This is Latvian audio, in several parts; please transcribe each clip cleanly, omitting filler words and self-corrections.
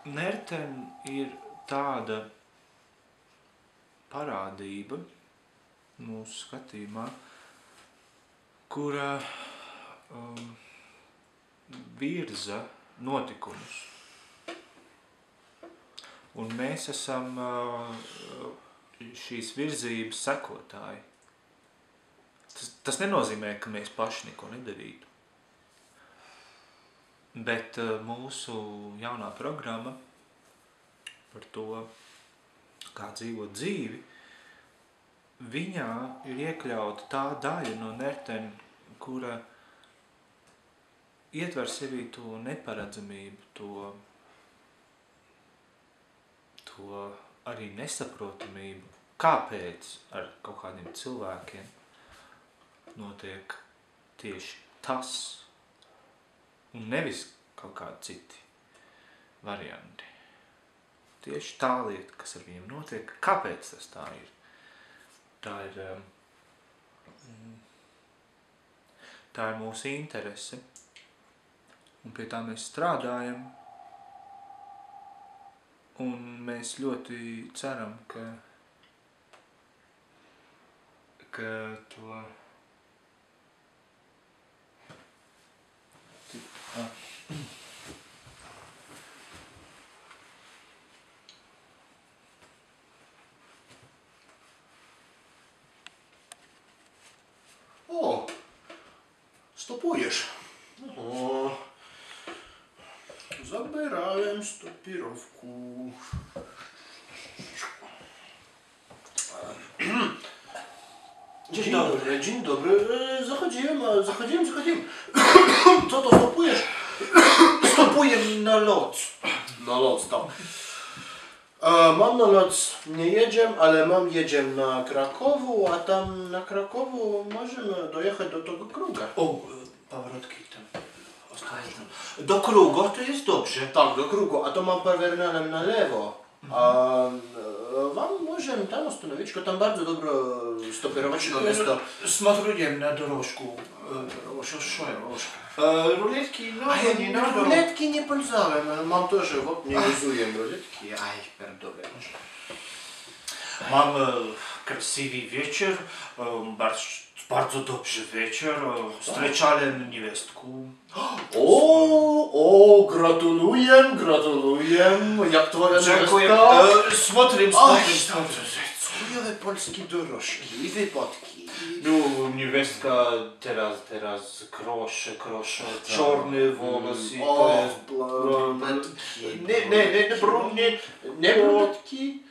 Nerten ir tāda parādība mūsu skatījumā, kura virza notikumus. Un mēs esam šīs virzības sekotāji. Tas nenozīmē, ka mēs paši neko nedarītu. Bet mūsu jaunā programma par to, kā dzīvot dzīvi, viņā ir iekļauta tā daļa no Nerten, kura ietver sevī to neparedzamību, to arī nesaprotamību, kāpēc ar kaut kādiem cilvēkiem notiek tieši tas, un nevis kaut kādi citi varianti. Tieši tā lieta, kas ar viņiem notiek, kāpēc tas tā ir. Tā ir mūsu interese, un pie tā mēs strādājam, un mēs ļoti ceram, ka to... O, stopujesz. O, zabierałem stopirowku. Dzień dobry, dzień dobry. Zachodziłem. Co to stopujesz? Stopuję na loc. Na loc, tak. Mam na loc nie jedziemy, ale jedziemy na Krakowu, a tam na Krakowu możemy dojechać do tego kruga. O, pоворотki tam. Ostrożnie. Do kruga to jest dobrze. Tak, do krugu, a to mam poвернем na lewo. A wam możemy tam остановить, tam bardzo dobro stopirowaczne miejsce. Смотрим на дорожку. Ruletki, nie надо. Ruletki nie пользовałem, mam też, nie użyję ruletki. Aj, pierdolę. Mam krasiwy wieczór, bardzo dobry wieczór, встречałem niewestkę. O, gratuluję. Jak twoja niewestka? Смотрим. Chujowe polskie dorożki i wypadki. No, niewestka teraz grosze, czarne włosy, to jest... Brunetki. Nie brunetki.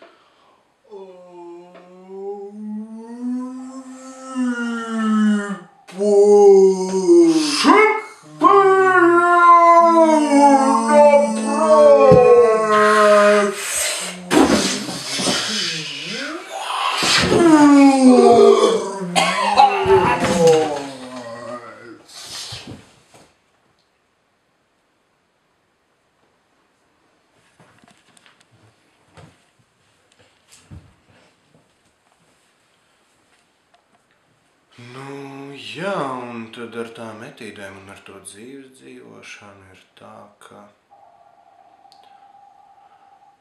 Nu, jā, un tad ar tām etīdēm un ar to dzīves dzīvošanu ir tā, ka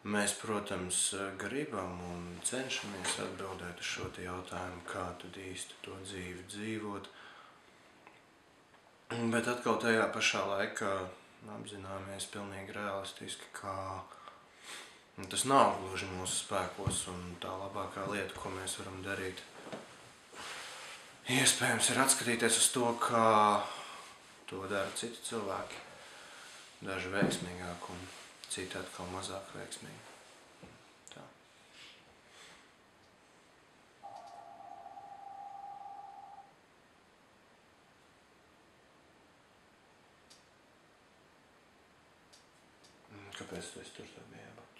mēs, protams, gribam un cenšamies atbildēt uz šo jautājumu, kā tad īsti to dzīvi dzīvot. Bet atkal tajā pašā laikā apzināmies pilnīgi realistiski, ka tas nav gluži mūsu spēkos un tā labākā lieta, ko mēs varam darīt. Iespējams ir atskatīties uz to, kā to dara citi cilvēki. Daži veiksmīgāk un citi atkal mazāk veiksmīgi. Tā. Kāpēc tu esi tur tā bija jābūt?